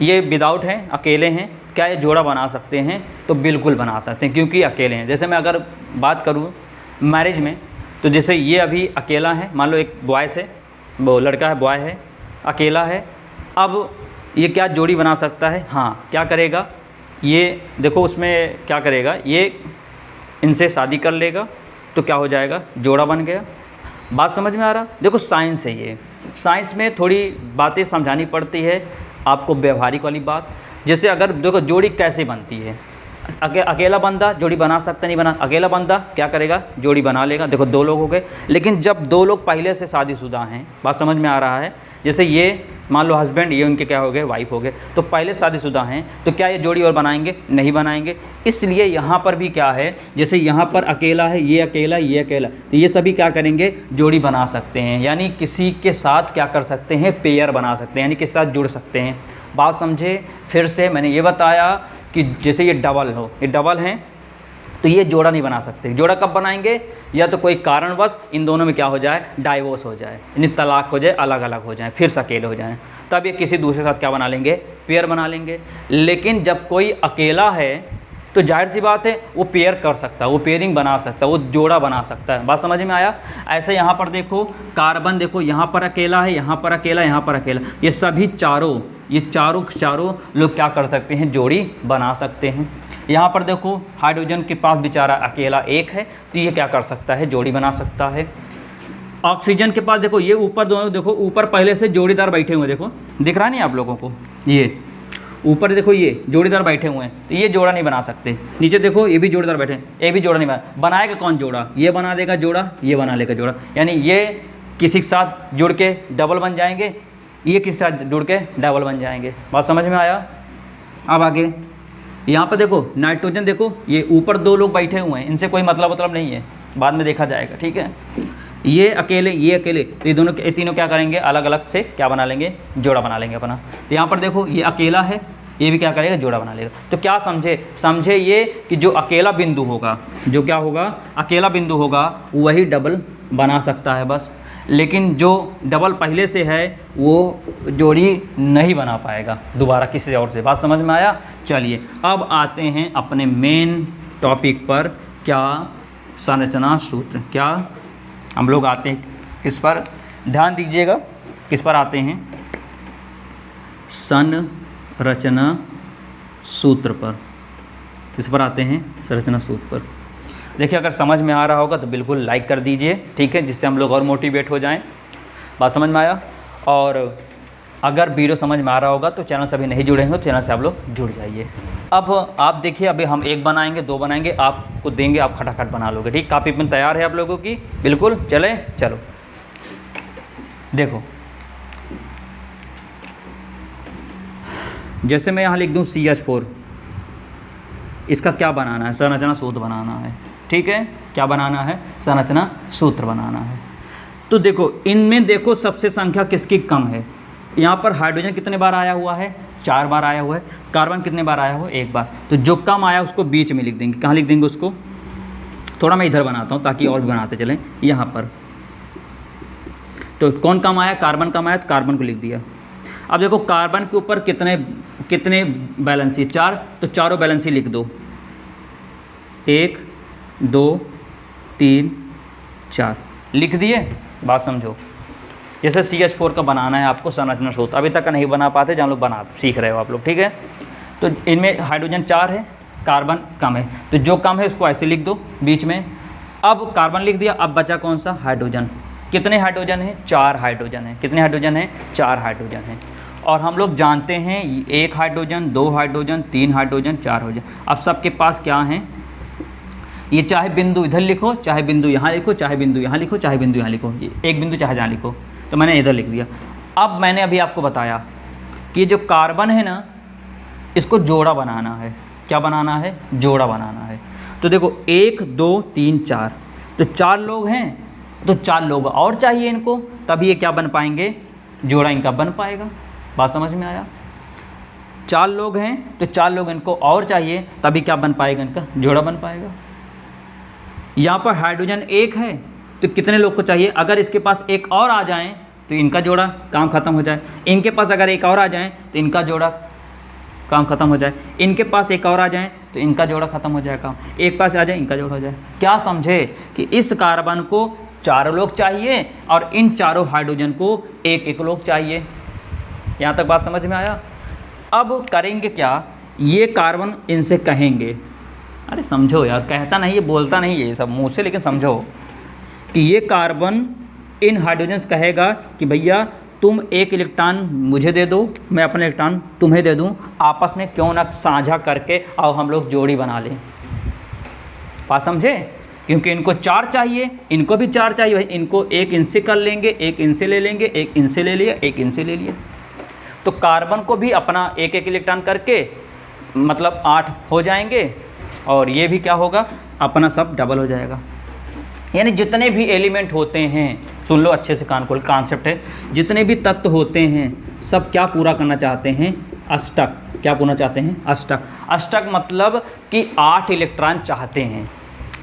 ये विदाउट हैं, अकेले हैं, क्या ये जोड़ा बना सकते हैं, तो बिल्कुल बना सकते हैं, क्योंकि अकेले हैं। जैसे मैं अगर बात करूँ मैरिज में, तो जैसे ये अभी अकेला है, मान लो एक बॉयस है, वो लड़का है, बॉय है, अकेला है। अब ये क्या जोड़ी बना सकता है, हाँ, क्या करेगा, ये देखो उसमें क्या करेगा, ये इनसे शादी कर लेगा तो क्या हो जाएगा, जोड़ा बन गया। बात समझ में आ रहा। देखो साइंस है ये, साइंस में थोड़ी बातें समझानी पड़ती है आपको, व्यवहारिक वाली बात। जैसे अगर देखो जोड़ी कैसे बनती है, अकेला बंदा जोड़ी बना सकता नहीं, बना, अकेला बंदा क्या करेगा, जोड़ी बना लेगा। देखो 2 लोग हो गए, लेकिन जब 2 लोग पहले से शादीशुदा हैं, बात समझ में आ रहा है, जैसे ये मान लो हस्बैंड, ये उनके क्या हो गए, वाइफ हो गए, तो पहले शादीशुदा हैं, तो क्या ये जोड़ी और बनाएंगे, नहीं बनाएंगे। इसलिए यहाँ पर भी क्या है, जैसे यहाँ पर अकेला है, ये अकेला, तो ये सभी क्या करेंगे, जोड़ी बना सकते हैं, यानी किसी के साथ क्या कर सकते हैं, पेयर बना सकते हैं, यानी किसी साथ जुड़ सकते हैं। बात समझे। फिर से मैंने ये बताया कि जैसे ये डबल हो, ये डबल हैं, तो ये जोड़ा नहीं बना सकते। जोड़ा कब बनाएंगे, या तो कोई कारणवश इन दोनों में क्या हो जाए, डाइवोर्स हो जाए, यानी तलाक हो जाए, अलग अलग हो जाए, फिर अकेले हो जाएं, तब ये किसी दूसरे साथ क्या बना लेंगे, पेयर बना लेंगे। लेकिन जब कोई अकेला है तो जाहिर सी बात है वो पेयर कर सकता है, वो पेयरिंग बना सकता है, वो जोड़ा बना सकता है। बात समझ में आया। ऐसे यहाँ पर देखो कार्बन, देखो यहाँ पर अकेला है, यहाँ पर अकेला, यहाँ पर अकेला, ये सभी चारों, ये चारों लोग क्या कर सकते हैं, जोड़ी बना सकते हैं। यहाँ पर देखो हाइड्रोजन के पास बेचारा अकेला एक है, तो ये क्या कर सकता है, जोड़ी बना सकता है। ऑक्सीजन के पास देखो ये ऊपर दोनों, देखो ऊपर पहले से जोड़ीदार बैठे हुए, देखो दिख रहा नहीं आप लोगों को, ये ऊपर देखो ये जोड़ीदार बैठे हुए हैं, तो ये जोड़ा नहीं बना सकते। नीचे देखो ये भी जोड़ीदार बैठे हैं, ये भी जोड़ा नहीं बनाएगा कौन, जोड़ा, ये बना देगा जोड़ा, ये बना लेगा जोड़ा, यानी ये किसी के साथ जुड़ के डबल बन जाएंगे, ये किसी साथ जुड़ के डबल बन जाएंगे। बात समझ में आया। अब आगे यहाँ पर देखो नाइट्रोजन, देखो ये ऊपर 2 लोग बैठे हुए हैं, इनसे कोई मतलब नहीं है, बाद में देखा जाएगा, ठीक है। ये अकेले, तो ये दोनों, ये तीनों क्या करेंगे, अलग अलग से क्या बना लेंगे, जोड़ा बना लेंगे अपना। तो यहाँ पर देखो ये अकेला है, ये भी क्या करेगा, जोड़ा बना लेगा। तो क्या समझे ये कि जो अकेला बिंदु होगा, जो क्या होगा, अकेला बिंदु होगा, वही डबल बना सकता है बस, लेकिन जो डबल पहले से है वो जोड़ी नहीं बना पाएगा दोबारा किसी और से। बात समझ में आया। चलिए अब आते हैं अपने मेन टॉपिक पर, क्या, संरचना सूत्र। क्या हम लोग आते हैं किस पर, ध्यान दीजिएगा, किस पर आते हैं, संरचना सूत्र पर। किस पर आते हैं, संरचना सूत्र पर। देखिए अगर समझ में आ रहा होगा तो बिल्कुल लाइक कर दीजिए, ठीक है, जिससे हम लोग और मोटिवेट हो जाएं। बात समझ में आया। और अगर वीडियो समझ में आ रहा होगा तो चैनल से अभी नहीं जुड़े हैं तो चैनल से आप लोग जुड़ जाइए। अब आप देखिए, अभी हम 1 बनाएंगे, 2 बनाएंगे, आपको देंगे, आप खटाखट बना लोगे, ठीक। कापी पेन तैयार है आप लोगों की, बिल्कुल, चलो देखो, जैसे मैं यहाँ लिख दूँ CH4, इसका क्या बनाना है, संरचना सूत्र बनाना है, ठीक है। क्या बनाना है, संरचना सूत्र बनाना है। तो देखो इनमें देखो सबसे संख्या किसकी कम है। यहाँ पर हाइड्रोजन कितने बार आया हुआ है, 4 बार आया हुआ है। कार्बन कितने बार आया हुआ है, 1 बार। तो जो कम आया उसको बीच में लिख देंगे। कहाँ लिख देंगे उसको, थोड़ा मैं इधर बनाता हूँ ताकि और भी बनाते चलें। यहाँ पर तो कौन कम आया, कार्बन कम आया, तो कार्बन को लिख दिया। अब देखो कार्बन के ऊपर कितने बैलेंसी, 4, तो चारों बैलेंसी लिख दो, 1 2 3 4 लिख दिए। बात समझो। जैसे CH4 का बनाना है आपको संरचना सूत्र, अभी तक का नहीं बना पाते, जहाँ लोग बना सीख रहे हो आप लोग, ठीक है। तो इनमें हाइड्रोजन 4 है, कार्बन कम है, तो जो कम है उसको ऐसे लिख दो बीच में। अब कार्बन लिख दिया, अब बचा कौन सा, हाइड्रोजन। कितने हाइड्रोजन है, 4 हाइड्रोजन है। कितने हाइड्रोजन है, 4 हाइड्रोजन है। और हम लोग जानते हैं 1 हाइड्रोजन, 2 हाइड्रोजन, 3 हाइड्रोजन, 4 हाइड्रोजन। अब सबके पास क्या है, ये चाहे बिंदु इधर लिखो, चाहे बिंदु यहाँ लिखो, चाहे बिंदु यहाँ लिखो, चाहे बिंदु यहाँ लिखो, ये एक बिंदु चाहे जहाँ लिखो, तो मैंने इधर लिख दिया। अब मैंने अभी आपको बताया कि जो कार्बन है ना, इसको जोड़ा बनाना है। क्या बनाना है, जोड़ा बनाना है। तो देखो 1 2 3 4, तो 4 लोग हैं, तो 4 लोग और चाहिए इनको, तभी ये क्या बन पाएंगे, जोड़ा इनका बन पाएगा। बात समझ में आया। 4 लोग हैं तो 4 लोग इनको और चाहिए, तभी क्या बन पाएगा, इनका जोड़ा बन पाएगा। यहाँ पर हाइड्रोजन 1 है, तो कितने लोग को चाहिए, अगर इसके पास एक और आ जाएं तो इनका जोड़ा काम ख़त्म हो जाए। इनके पास अगर एक और आ जाएं तो इनका जोड़ा काम ख़त्म हो जाए। इनके पास एक और आ जाएं तो इनका जोड़ा ख़त्म हो जाए, काम एक पास आ जाए इनका जोड़ा हो जाए। क्या समझे कि इस कार्बन को 4 लोग चाहिए और इन चारों हाइड्रोजन को 1 लोग चाहिए। यहाँ तक बात समझ में आया। अब करेंगे क्या, ये कार्बन इनसे कहेंगे, अरे समझो यार, कहता नहीं, ये बोलता नहीं है सब मुँह से, लेकिन समझो कि ये कार्बन इन हाइड्रोजन से कहेगा कि भैया तुम एक इलेक्ट्रॉन मुझे दे दो, मैं अपना इलेक्ट्रॉन तुम्हें दे दूं, आपस में क्यों ना साझा करके और हम लोग जोड़ी बना लें। बात समझे? क्योंकि इनको 4 चाहिए, इनको भी 4 चाहिए भाई, इनको एक इनसे कर लेंगे, एक इनसे ले लेंगे, एक इनसे ले लिया, एक इनसे ले लिया। तो कार्बन को भी अपना एक एक इलेक्ट्रॉन करके मतलब 8 हो जाएंगे, और ये भी क्या होगा, अपना सब डबल हो जाएगा। यानी जितने भी एलिमेंट होते हैं, सुन लो अच्छे से, कान खोल, कॉन्सेप्ट है, जितने भी तत्व होते हैं सब क्या पूरा करना चाहते हैं, अष्टक। क्या पूरा चाहते हैं, अष्टक। अष्टक मतलब कि 8 इलेक्ट्रॉन चाहते हैं,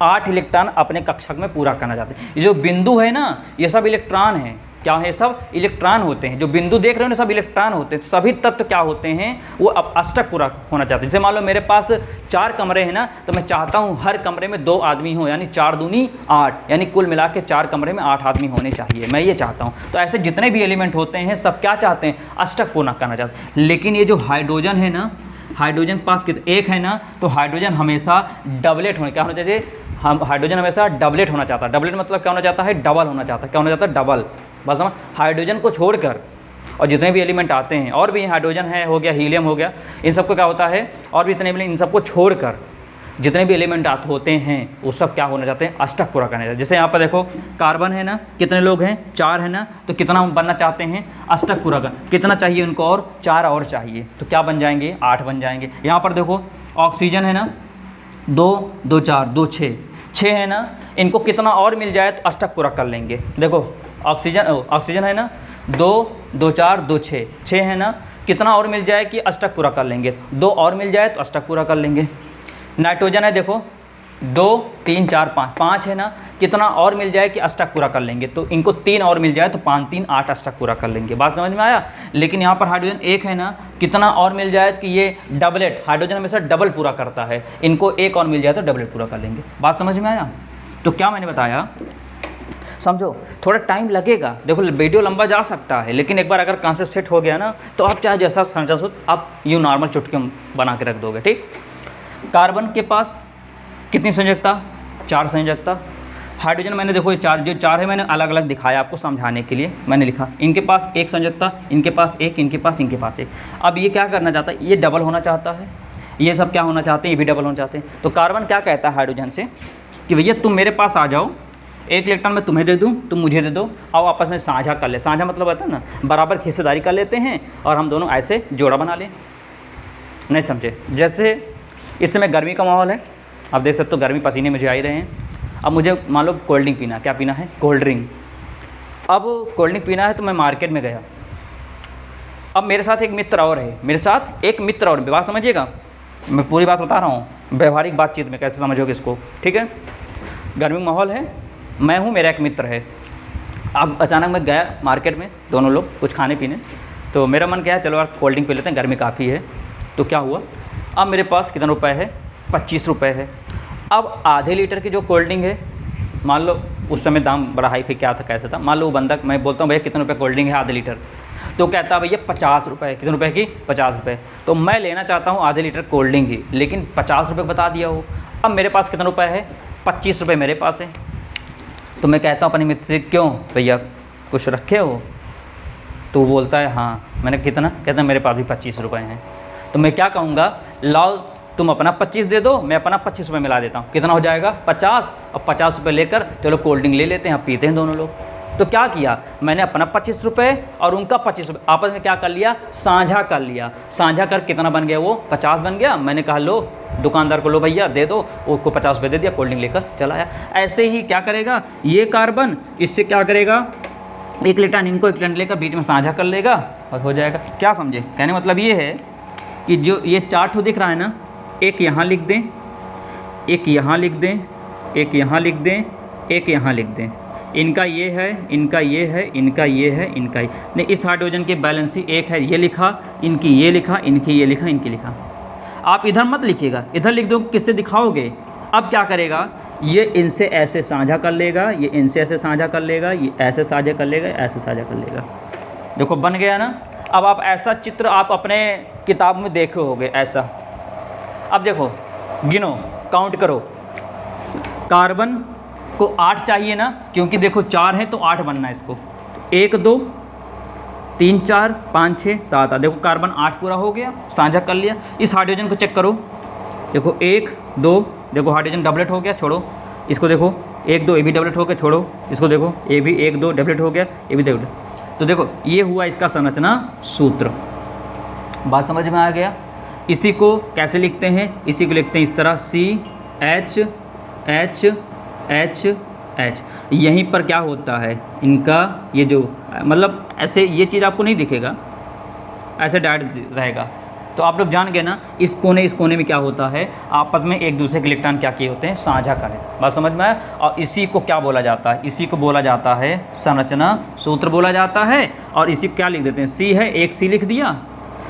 8 इलेक्ट्रॉन अपने कक्षक में पूरा करना चाहते हैं। ये जो बिंदु है ना, ये सब इलेक्ट्रॉन है। क्या है, सब इलेक्ट्रॉन होते हैं। जो बिंदु देख रहे हो ना, सब इलेक्ट्रॉन होते हैं। सभी तत्व क्या होते हैं, वो अब अष्टक पूरा होना चाहते हैं। जैसे मान लो मेरे पास 4 कमरे हैं ना, तो मैं चाहता हूँ हर कमरे में 2 आदमी हो, यानी 4 दूनी 8, यानी कुल मिला के 4 कमरे में 8 आदमी होने चाहिए, मैं ये चाहता हूँ। तो ऐसे जितने भी एलिमेंट होते हैं सब क्या चाहते हैं, अष्टक पूर्ण करना चाहते हैं। लेकिन ये जो हाइड्रोजन है ना, हाइड्रोजन पास एक है ना, तो हाइड्रोजन हमेशा डबलेट होने, क्या होना चाहिए, हम हाइड्रोजन हमेशा डबलेट होना चाहता है। डबलेट मतलब क्या होना चाहता है, डबल होना चाहता है। क्या होना चाहता है, डबल। बस समझ, हाइड्रोजन को छोड़कर और जितने भी एलिमेंट आते हैं, और भी हाइड्रोजन है, हो गया, हीलियम हो गया, इन सबको क्या होता है, और भी इतने भी, इन सबको छोड़कर जितने भी एलिमेंट होते हैं वो सब क्या होना चाहते हैं, अष्टक पूरा करना चाहते हैं। जैसे यहाँ पर देखो कार्बन है ना, कितने लोग हैं, 4 है ना, तो कितना हम बनना चाहते हैं, अष्टक पूरा कर, कितना चाहिए उनको, और 4 और चाहिए, तो क्या बन जाएंगे, 8 बन जाएंगे। यहाँ पर देखो ऑक्सीजन है ना, 2 2 4 2 6 है ना, इनको कितना और मिल जाए तो अष्टक पूरा कर लेंगे। देखो ऑक्सीजन है ना, 2 2 4 2 6 है ना, कितना और मिल जाए कि अष्टक पूरा कर लेंगे, 2 और मिल जाए तो अष्टक पूरा कर लेंगे। नाइट्रोजन है, देखो 2 3 4 5 है ना, कितना और मिल जाए कि अष्टक पूरा कर लेंगे, तो इनको 3 और मिल जाए तो 5 3 8 अष्टक पूरा कर लेंगे। बात समझ में आया? लेकिन यहाँ पर हाइड्रोजन 1 है ना, कितना और मिल जाए कि ये डबलेट, हाइड्रोजन हमेशा डबल पूरा करता है, इनको 1 और मिल जाए तो डबलेट पूरा कर लेंगे। बात समझ में आया? तो क्या मैंने बताया, समझो, थोड़ा टाइम लगेगा, देखो वीडियो लंबा जा सकता है, लेकिन एक बार अगर कॉन्सेप्ट सेट हो गया ना, तो आप चाहे जैसा समझा सो आप यूँ नॉर्मल चुटकी बना के रख दोगे। ठीक, कार्बन के पास कितनी संयोजकता, 4 संयोजकता। हाइड्रोजन मैंने देखो ये 4 जो 4 है, मैंने अलग अलग दिखाया आपको समझाने के लिए, मैंने लिखा इनके पास 1 संयोजकता, इनके पास 1, इनके पास 1। अब ये क्या करना चाहता है, ये डबल होना चाहता है, ये सब क्या होना चाहते हैं, ये भी डबल होना चाहते हैं। तो कार्बन क्या कहता है हाइड्रोजन से कि भैया तुम मेरे पास आ जाओ, 1 इलेक्ट्रॉन मैं तुम्हें दे दूँ, तुम मुझे दे दो, आओ आपस में साझा कर ले। साझा मतलब होता है ना, बराबर हिस्सेदारी कर लेते हैं और हम दोनों ऐसे जोड़ा बना लें। नहीं समझे? जैसे इस समय गर्मी का माहौल है, आप देख सकते हो गर्मी पसीने मुझे आ ही रहे हैं। अब मुझे मान लो कोल्ड ड्रिंक पीना, क्या पीना है, कोल्ड ड्रिंक। अब कोल्ड ड्रिंक पीना है तो मैं मार्केट में गया, अब मेरे साथ एक मित्र और है, मेरे साथ एक मित्र और, बात समझिएगा, मैं पूरी बात बता रहा हूँ, व्यवहारिक बातचीत में कैसे समझोगे इसको। ठीक है, गर्मी माहौल है, मैं हूँ, मेरा एक मित्र है। अब अचानक मैं गया मार्केट में, दोनों लोग कुछ खाने पीने, तो मेरा मन क्या है, चलो यार कोल्ड ड्रिंक पी लेते हैं, गर्मी काफ़ी है। तो क्या हुआ, अब मेरे पास कितना रुपए है, 25 रुपये है। अब आधे लीटर की जो कोल्ड ड्रिंक है, मान लो उस समय दाम बड़ा हाई फिर क्या था कैसा था, मान लो वो बंदा, मैं बोलता हूँ भैया कितने रुपये कोल्ड ड्रिंक है आधे लीटर, तो कहता है भैया 50 रुपये। कितने रुपए की, 50 रुपये। तो मैं लेना चाहता हूँ आधे लीटर कोल्ड ड्रिंक ही, लेकिन 50 रुपये बता दिया हो। अब मेरे पास कितना रुपये है, 25 रुपये मेरे पास है। तो मैं कहता हूँ अपने मित्र से, क्यों भैया कुछ रखे हो? तो वो बोलता है हाँ। मैंने कितना, कहता है मेरे पास भी 25 रुपये हैं। तो मैं क्या कहूँगा, लाओ तुम अपना 25 दे दो, मैं अपना 25 रुपये मिला देता हूँ, कितना हो जाएगा 50, और 50 रुपये लेकर चलो कोल्ड ड्रिंक ले लेते हैं, अब पीते हैं दोनों लोग। तो क्या किया मैंने, अपना 25 रुपये और उनका 25 रुपये आपस में क्या कर लिया, साझा कर लिया। साझा कर कितना बन गया, वो 50 बन गया। मैंने कहा लो दुकानदार को, लो भैया दे दो, उसको 50 रुपये दे दिया, कोल्ड ड्रिंक लेकर चला आया। ऐसे ही क्या करेगा ये कार्बन, इससे क्या करेगा, 1 लीटर इनको 1 लीटर लेकर बीच में साझा कर लेगा और हो जाएगा। क्या समझे? कहने मतलब ये है कि जो ये चार्ट दिख रहा है ना, एक यहाँ लिख दें, एक यहाँ लिख दें, एक यहाँ लिख दें, एक यहाँ लिख दें। इनका ये है, इनका ये है, इनका ये है, इनका ये नहीं। इस हाइड्रोजन के बैलेंस ही एक है, ये लिखा, इनकी ये लिखा, इनकी ये लिखा, इनकी लिखा। आप इधर मत लिखिएगा, इधर लिख दो, किससे दिखाओगे? अब क्या करेगा, ये इनसे ऐसे साझा कर लेगा, ये इनसे ऐसे साझा कर लेगा, ये ऐसे साझा कर लेगा, ऐसे साझा कर लेगा। देखो बन गया ना। अब आप ऐसा चित्र आप अपने किताब में देखे होगे ऐसा। अब देखो गिनो, काउंट करो, कार्बन को 8 चाहिए ना, क्योंकि देखो 4 है तो 8 बनना है इसको। 1 2 3 4 5 6 7 8, देखो कार्बन 8 पूरा हो गया, साझा कर लिया। इस हाइड्रोजन को चेक करो, देखो 1 2, देखो हाइड्रोजन डबलेट हो गया, छोड़ो इसको, देखो 1 2 ये भी डबलेट हो गया, छोड़ो इसको, देखो ये भी 1 2 डबलेट हो गया, ये भी डबलेट। तो देखो ये हुआ इसका संरचना सूत्र। बात समझ में आ गया। इसी को कैसे लिखते हैं, इसी को लिखते हैं इस तरह CH यहीं पर क्या होता है इनका, ये जो मतलब ऐसे ये चीज़ आपको नहीं दिखेगा, ऐसे डायरेक्ट रहेगा। तो आप लोग जान गए ना, इस कोने में क्या होता है, आपस में एक दूसरे के इलेक्ट्रॉन क्या किए होते हैं, साझा करें। बात समझ में आए। और इसी को क्या बोला जाता है, इसी को बोला जाता है संरचना सूत्र बोला जाता है। और इसी को क्या लिख देते हैं, C है, एक C लिख दिया,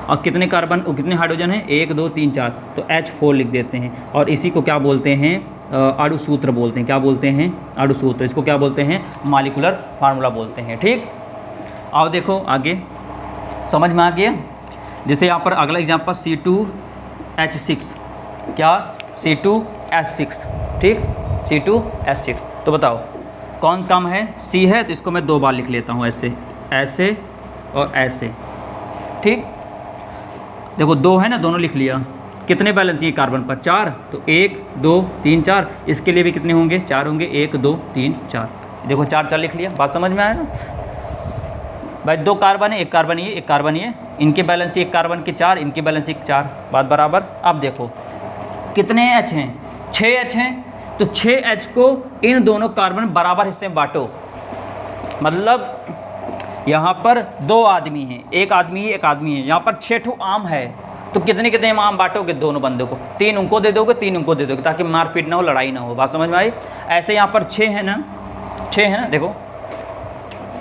और कितने कार्बन कितने हाइड्रोजन हैं, 1 2 3 4, तो H4 लिख देते हैं। और इसी को क्या बोलते हैं, अणु सूत्र बोलते हैं। क्या बोलते हैं, अणु सूत्र। इसको क्या बोलते हैं, मॉलिक्यूलर फार्मूला बोलते हैं। ठीक, आओ देखो आगे समझ में आ गया। जैसे यहाँ पर अगला एग्जांपल C2H6, क्या C2H6, ठीक C2H6। तो बताओ कौन कम है, C है, तो इसको मैं 2 बार लिख लेता हूँ, ऐसे ऐसे और ऐसे। ठीक, देखो 2 है ना, दोनों लिख लिया। कितने बैलेंस चाहिए कार्बन पर, 4, तो 1 2 3 4, इसके लिए भी कितने होंगे, 4 होंगे, 1 2 3 4, देखो 4 4 लिख लिया। बात समझ में आया ना भाई। 2 कार्बन है, 1 कार्बन ये, 1 कार्बन ये, इनके बैलेंस 1 कार्बन के 4, इनके बैलेंस 4, बात बराबर। अब देखो कितने H हैं, 6 H हैं, तो 6 H को इन दोनों कार्बन बराबर हिस्से में बांटो। मतलब यहाँ पर 2 आदमी हैं, एक आदमी है, यहाँ पर 6 ठो आम है, तो कितने कितने आम बांटोगे, दोनों बंदों को, 3 उनको दे दोगे, 3 उनको दे दोगे, ताकि मारपीट ना हो, लड़ाई ना हो। बात समझ में आई। ऐसे यहाँ पर 6 है ना, 6 है ना, देखो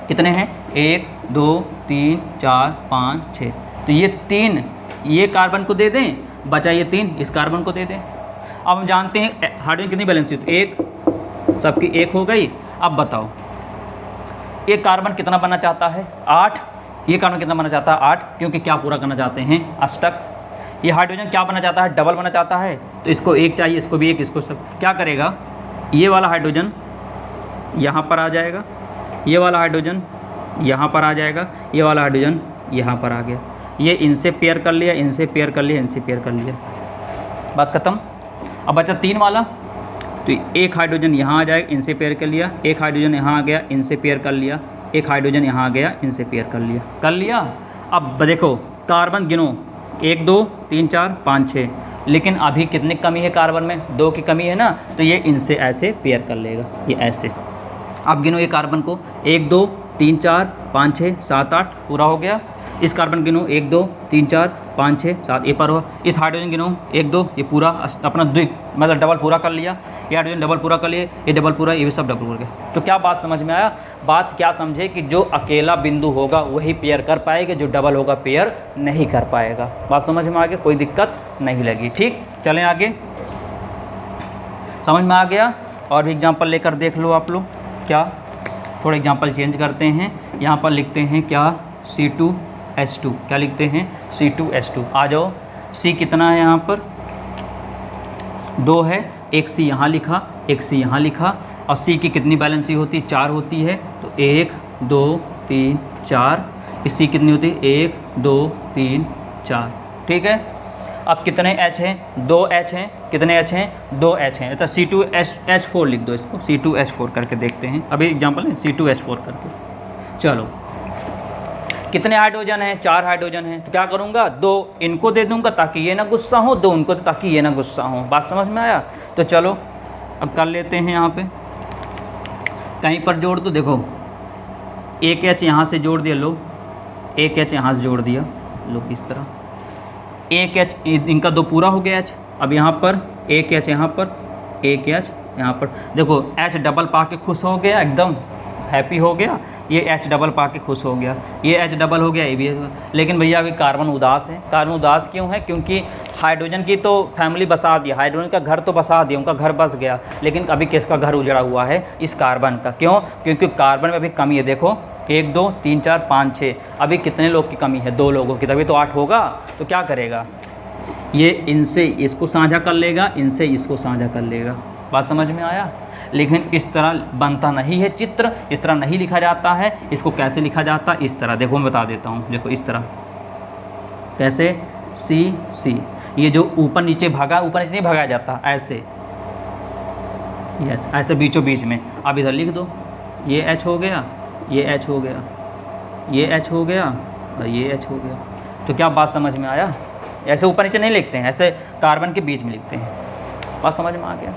कितने हैं, 1 2 3 4 5 6, तो ये 3 ये कार्बन को दे दें, बचा ये 3 इस कार्बन को दे दें। अब हम जानते हैं हाइड्रोजन कितनी बैलेंस हुई, तो 1 सबकी 1 हो गई। अब बताओ ये कार्बन कितना बनना चाहता है, 8, ये कार्बन कितना बनना चाहता है, 8, क्योंकि क्या पूरा करना चाहते हैं, अष्टक। ये हाइड्रोजन क्या बनना चाहता है, डबल बनना चाहता है, तो इसको 1 चाहिए, इसको भी 1, इसको सब। क्या करेगा, ये वाला हाइड्रोजन यहाँ पर आ जाएगा, ये वाला हाइड्रोजन यहाँ पर आ जाएगा, ये वाला हाइड्रोजन यहाँ पर आ गया, ये इनसे पेयर कर लिया, इनसे पेयर कर लिया, इनसे पेयर कर लिया, बात खत्म। अब बचा 3 वाला, तो 1 हाइड्रोजन यहाँ आ जाएगा, इनसे पेयर कर लिया, 1 हाइड्रोजन यहाँ आ गया, इनसे पेयर कर लिया, 1 हाइड्रोजन यहाँ आ गया, इनसे पेयर कर लिया। अब देखो कार्बन गिनो, 1 2 3 4 5 6, लेकिन अभी कितनी कमी है कार्बन में, 2 की कमी है ना, तो ये इनसे ऐसे पेयर कर लेगा, ये ऐसे। अब गिनो ये कार्बन को, 1 2 3 4 5 6 7 8 पूरा हो गया। इस कार्बन गिनो, 1 2 3 4 5 6 7, ये पर हुआ। इस हाइड्रोजन गिनो, 1 2, ये पूरा अपना मतलब डबल पूरा कर लिया, ये हाइड्रोजन डबल पूरा कर लिए, ये डबल पूरा, ये भी सब डबल पूरा गया। तो क्या बात समझ में आया, बात क्या समझे कि जो अकेला बिंदु होगा वही पेयर कर पाएगा, जो डबल होगा पेयर नहीं कर पाएगा। बात समझ में आ गया, कोई दिक्कत नहीं लगी। ठीक, चलें आगे, समझ में आ गया। और भी एग्जाम्पल लेकर देख लो आप लोग। क्या, थोड़ा एग्जाम्पल चेंज करते हैं, यहाँ पर लिखते हैं क्या, C2H2, क्या लिखते हैं, C2H2। आ जाओ, C कितना है यहाँ पर, 2 है, एक C यहाँ लिखा, एक C यहाँ लिखा, और C की कितनी बैलेंसी होती है, 4 होती है, तो 1 2 3 4, इस C कितनी होती है, 1 2 3 4, ठीक है। अब कितने H हैं, 2 H हैं, कितने H हैं, 2 H हैं, तो C2H4 लिख दो, इसको C2H4 करके देखते हैं। अभी एग्जाम्पल है C2H4 करके। चलो, कितने हाइड्रोजन हैं, 4 हाइड्रोजन हैं, तो क्या करूँगा, 2 इनको दे दूँगा ताकि ये ना गुस्सा हो, 2 उनको ताकि ये ना गुस्सा हो। बात समझ में आया। तो चलो अब कर लेते हैं, यहाँ पे कहीं पर जोड़ दो, देखो 1 H यहाँ से जोड़ दिया, लो 1 H यहाँ से जोड़ दिया, लो इस तरह 1 H, इनका 2 पूरा हो गया H। अब यहाँ पर 1 H, यहाँ पर 1 H, यहाँ पर देखो H डबल पा के खुश हो गया, एकदम हैप्पी हो गया, ये H डबल पा के खुश हो गया, ये H डबल हो गया, ये भी। लेकिन भैया अभी कार्बन उदास है। कार्बन उदास क्यों है, क्योंकि हाइड्रोजन की तो फैमिली बसा दिया, हाइड्रोजन का घर तो बसा दिया, उनका घर बस गया, लेकिन अभी किसका घर उजड़ा हुआ है, इस कार्बन का। क्यों, क्योंकि कार्बन में अभी कमी है। देखो 1 2 3 4 5 6, अभी कितने लोग की कमी है, 2 लोगों की, तभी तो 8 होगा। तो क्या करेगा, ये इनसे इसको साझा कर लेगा, इनसे इसको साझा कर लेगा। बात समझ में आया। लेकिन इस तरह बनता नहीं है चित्र, इस तरह नहीं लिखा जाता है। इसको कैसे लिखा जाता है? इस तरह, देखो मैं बता देता हूँ। देखो इस तरह, कैसे? सी, ये जो ऊपर नीचे भागा, ऊपर नीचे नहीं भागा जाता, ऐसे, यस, ऐसे बीचों बीच में। अब इधर लिख दो, ये एच हो गया, ये एच हो गया, ये एच हो गया और ये एच हो गया। तो क्या बात समझ में आया? ऐसे ऊपर नीचे नहीं लिखते हैं, ऐसे कार्बन के बीच में लिखते हैं। बात समझ में आ गया?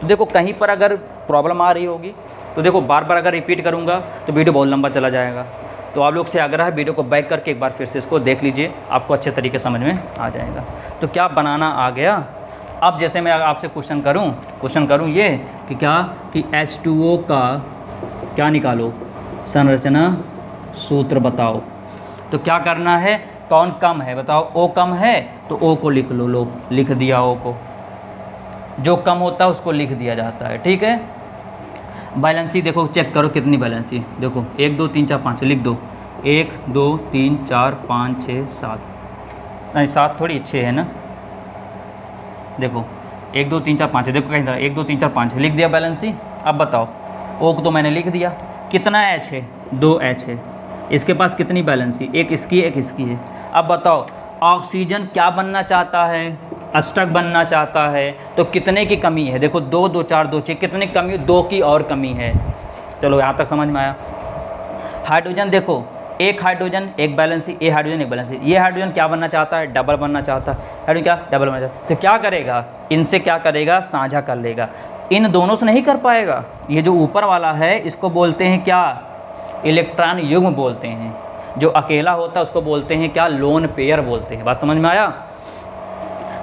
तो देखो कहीं पर अगर प्रॉब्लम आ रही होगी तो देखो बार बार अगर रिपीट करूँगा तो वीडियो बहुत लंबा चला जाएगा। तो आप लोग से आग्रह है, वीडियो को बैक करके एक बार फिर से इसको देख लीजिए, आपको अच्छे तरीके समझ में आ जाएगा। तो क्या बनाना आ गया? अब जैसे मैं आपसे क्वेश्चन करूँ ये कि क्या कि H2O का क्या निकालो, संरचना सूत्र बताओ। तो क्या करना है? कौन कम है बताओ? O कम है तो O को लिख लो, लिख दिया O को। जो कम होता है उसको लिख दिया जाता है, ठीक है। बैलेंसी देखो, चेक करो कितनी बैलेंसी, देखो 1 2 3 4 5 लिख दो। 1 2 3 4 5 6 7, नहीं 7 थोड़ी, 6 है ना। देखो 1 2 3 4 5 है, देखो कहीं तरह 1 2 3 4 5 लिख दिया बैलेंसी। अब बताओ, ओ को तो मैंने लिख दिया, कितना एच है? 2 एच है। इसके पास कितनी बैलेंसी? एक इसकी एक इसकी है। अब बताओ ऑक्सीजन क्या बनना चाहता है? अष्टक बनना चाहता है। तो कितने की कमी है? देखो 2 2 4 2 6, कितनी कमी? 2 की और कमी है। चलो यहाँ तक समझ में आया। हाइड्रोजन देखो, एक हाइड्रोजन एक बैलेंसी, ए हाइड्रोजन एक बैलेंसी। ये हाइड्रोजन क्या बनना चाहता है? डबल बनना चाहता है। हाइड्रोजन क्या? डबल बनना चाहता है। तो क्या करेगा? इनसे क्या करेगा? साझा कर लेगा। इन दोनों से नहीं कर पाएगा। ये जो ऊपर वाला है इसको बोलते हैं क्या? इलेक्ट्रॉन युग्म बोलते हैं। जो अकेला होता है उसको बोलते हैं क्या? लोन पेयर बोलते हैं। बात समझ में आया?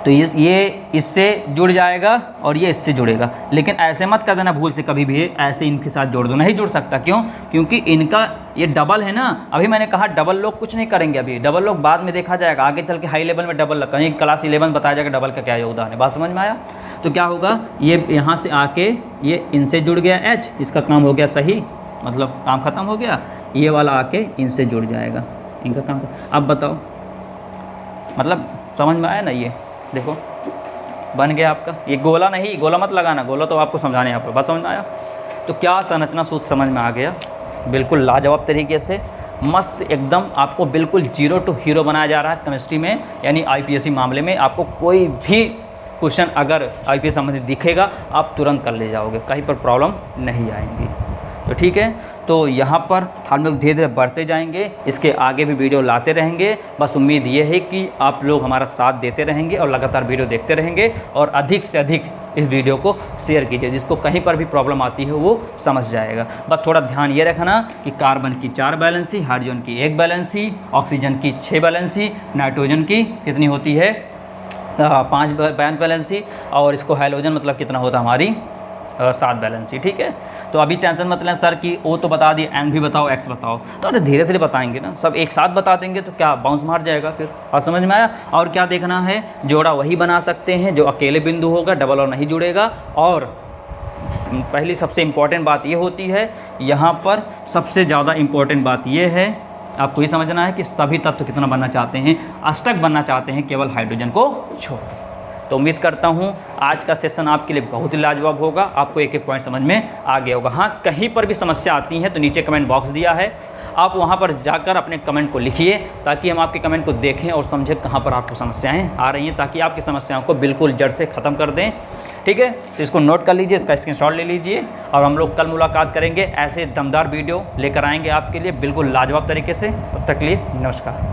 तो ये इससे जुड़ जाएगा और ये इससे जुड़ेगा। लेकिन ऐसे मत कर देना भूल से कभी भी, ऐसे इनके साथ जोड़ दो, नहीं जुड़ सकता। क्यों? क्योंकि इनका ये डबल है ना। अभी मैंने कहा डबल लोग कुछ नहीं करेंगे, अभी डबल लोग बाद में देखा जाएगा, आगे चल के हाई लेवल में डबल कहीं क्लास 11 बताया जाएगा डबल का क्या योगदान है। बात समझ में आया? तो क्या होगा? ये यहाँ से आके ये इनसे जुड़ गया एच, इसका काम हो गया सही, मतलब काम ख़त्म हो गया। ये वाला आके इनसे जुड़ जाएगा, इनका काम। अब बताओ, मतलब समझ में आया ना? ये देखो बन गया आपका। ये गोला नहीं, गोला मत लगाना, गोला तो आपको समझाने यहाँ पर। बस समझ में आया? तो क्या संरचना सूत्र समझ में आ गया? बिल्कुल लाजवाब तरीके से, मस्त एकदम, आपको बिल्कुल 0 टू हीरो बनाया जा रहा है केमिस्ट्री में। यानी IPSC मामले में आपको कोई भी क्वेश्चन अगर IPSC संबंधित दिखेगा आप तुरंत कर ले जाओगे, कहीं पर प्रॉब्लम नहीं आएंगी। तो ठीक है, तो यहाँ पर हम लोग धीरे धीरे बढ़ते जाएंगे, इसके आगे भी वीडियो लाते रहेंगे। बस उम्मीद ये है कि आप लोग हमारा साथ देते रहेंगे और लगातार वीडियो देखते रहेंगे और अधिक से अधिक इस वीडियो को शेयर कीजिए, जिसको कहीं पर भी प्रॉब्लम आती है वो समझ जाएगा। बस थोड़ा ध्यान ये रखना कि कार्बन की 4 बैलेंसी, हाइड्रोजन की 1 बैलेंसी, ऑक्सीजन की 6 बैलेंसी, नाइट्रोजन की कितनी होती है? 5 बैलेंसी, और इसको हाइड्रोजन मतलब कितना होता है हमारी? 7 बैलेंसी। ठीक है, तो अभी टेंशन मत लें सर कि ओ तो बता दिए, एन भी बताओ, एक्स बताओ। तो अरे धीरे धीरे बताएंगे ना, सब एक साथ बता देंगे तो क्या बाउंस मार जाएगा फिर। और समझ में आया? और क्या देखना है? जोड़ा वही बना सकते हैं जो अकेले बिंदु होगा, डबल और नहीं जुड़ेगा। और पहली सबसे इम्पॉर्टेंट बात ये होती है, यहाँ पर सबसे ज़्यादा इम्पॉर्टेंट बात ये है, आपको ये समझना है कि सभी तत्व कितना बनना चाहते हैं? अष्टक बनना चाहते हैं, केवल हाइड्रोजन को छोड़। तो उम्मीद करता हूँ आज का सेशन आपके लिए बहुत ही लाजवाब होगा, आपको एक एक पॉइंट समझ में आ गया होगा। हाँ, कहीं पर भी समस्या आती है तो नीचे कमेंट बॉक्स दिया है, आप वहाँ पर जाकर अपने कमेंट को लिखिए, ताकि हम आपके कमेंट को देखें और समझें कहाँ पर आपको समस्याएं आ रही हैं, ताकि आपकी समस्याओं को बिल्कुल जड़ से ख़त्म कर दें। ठीक है, तो इसको नोट कर लीजिए, इसका स्क्रीनशॉट ले लीजिए, और हम लोग कल मुलाकात करेंगे। ऐसे दमदार वीडियो लेकर आएंगे आपके लिए बिल्कुल लाजवाब तरीके से। तब तक के लिए नमस्कार।